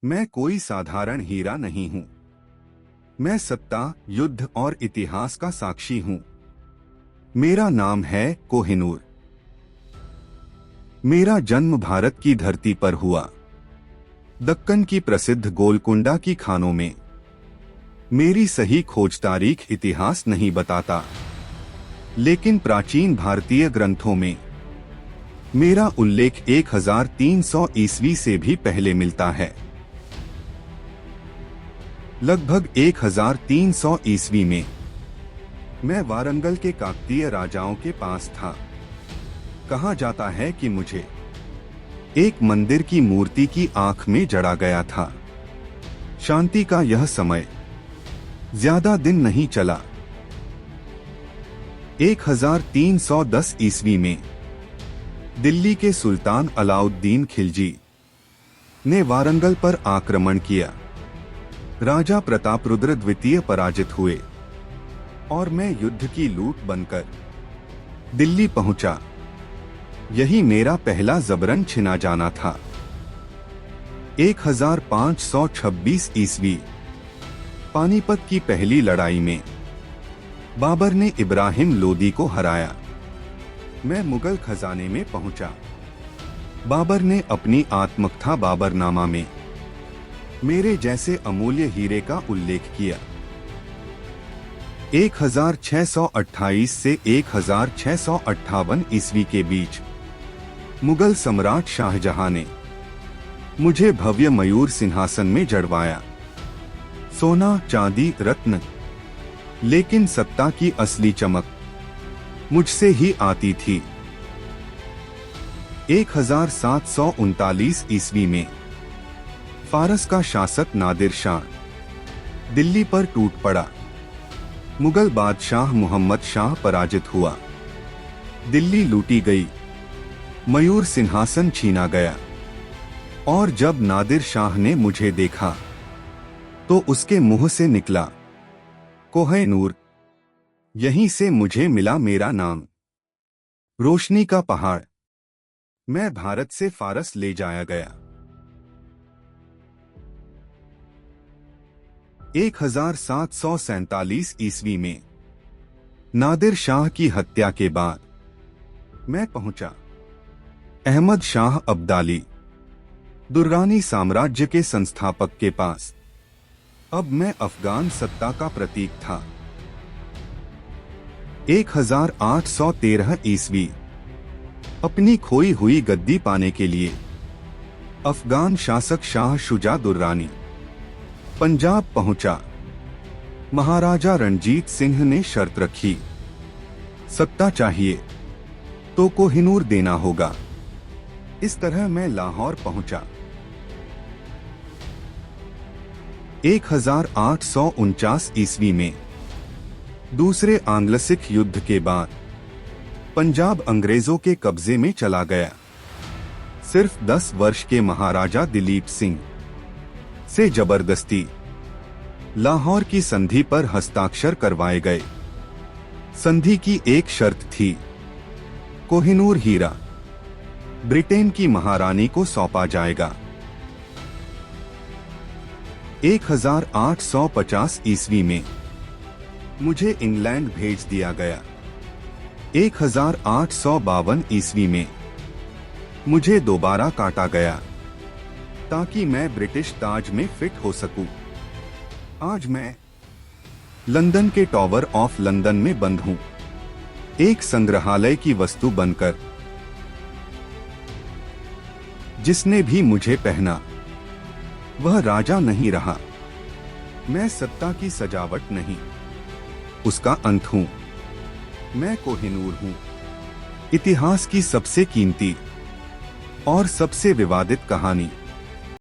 मैं कोई साधारण हीरा नहीं हूँ। मैं सत्ता, युद्ध और इतिहास का साक्षी हूँ। मेरा नाम है कोहिनूर। मेरा जन्म भारत की धरती पर हुआ, दक्कन की प्रसिद्ध गोलकुंडा की खानों में। मेरी सही खोज तारीख इतिहास नहीं बताता, लेकिन प्राचीन भारतीय ग्रंथों में मेरा उल्लेख 1300 ईस्वी से भी पहले मिलता है। लगभग 1300 ईस्वी में मैं वारंगल के काकतीय राजाओं के पास था। कहा जाता है कि मुझे एक मंदिर की मूर्ति की आंख में जड़ा गया था। शांति का यह समय ज्यादा दिन नहीं चला। 1310 ईस्वी में दिल्ली के सुल्तान अलाउद्दीन खिलजी ने वारंगल पर आक्रमण किया। राजा प्रतापरुद्र द्वितीय पराजित हुए और मैं युद्ध की लूट बनकर दिल्ली पहुंचा। यही मेरा पहला जबरन छिना जाना था। 1526 ईस्वी पानीपत की पहली लड़ाई में बाबर ने इब्राहिम लोदी को हराया। मैं मुगल खजाने में पहुंचा। बाबर ने अपनी आत्मकथा बाबरनामा में मेरे जैसे अमूल्य हीरे का उल्लेख किया। 1628 से 1658 ईस्वी के बीच मुगल सम्राट शाहजहां ने मुझे भव्य मयूर सिंहासन में जड़वाया। सोना, चांदी, रत्न, लेकिन सत्ता की असली चमक मुझसे ही आती थी। 1739 ईस्वी में फारस का शासक नादिर शाह दिल्ली पर टूट पड़ा। मुगल बादशाह मुहम्मद शाह पराजित हुआ। दिल्ली लूटी गई, मयूर सिंहासन छीना गया। और जब नादिर शाह ने मुझे देखा तो उसके मुंह से निकला, कोहिनूर। यहीं से मुझे मिला मेरा नाम। रोशनी का पहाड़। मैं भारत से फारस ले जाया गया। 1747 ईस्वी में नादिर शाह की हत्या के बाद मैं पहुंचा अहमद शाह अब्दाली, दुर्रानी साम्राज्य के संस्थापक के पास। अब मैं अफगान सत्ता का प्रतीक था। 1813 ईस्वी अपनी खोई हुई गद्दी पाने के लिए अफगान शासक शाह शुजा दुर्रानी पंजाब पहुंचा। महाराजा रणजीत सिंह ने शर्त रखी, सत्ता चाहिए तो कोहिनूर देना होगा। इस तरह मैं लाहौर पहुंचा। 1849 ईस्वी में दूसरे आंग्ल सिख युद्ध के बाद पंजाब अंग्रेजों के कब्जे में चला गया। सिर्फ 10 वर्ष के महाराजा दिलीप सिंह से जबरदस्ती लाहौर की संधि पर हस्ताक्षर करवाए गए। संधि की एक शर्त थी, कोहिनूर हीरा ब्रिटेन की महारानी को सौंपा जाएगा। 1850 ईस्वी में मुझे इंग्लैंड भेज दिया गया। 1852 ईस्वी में मुझे दोबारा काटा गया ताकि मैं ब्रिटिश ताज में फिट हो सकूं। आज मैं लंदन के टॉवर ऑफ लंदन में बंद हूं, एक संग्रहालय की वस्तु बनकर। जिसने भी मुझे पहना वह राजा नहीं रहा। मैं सत्ता की सजावट नहीं, उसका अंत हूं। मैं कोहिनूर हूं, इतिहास की सबसे कीमती और सबसे विवादित कहानी।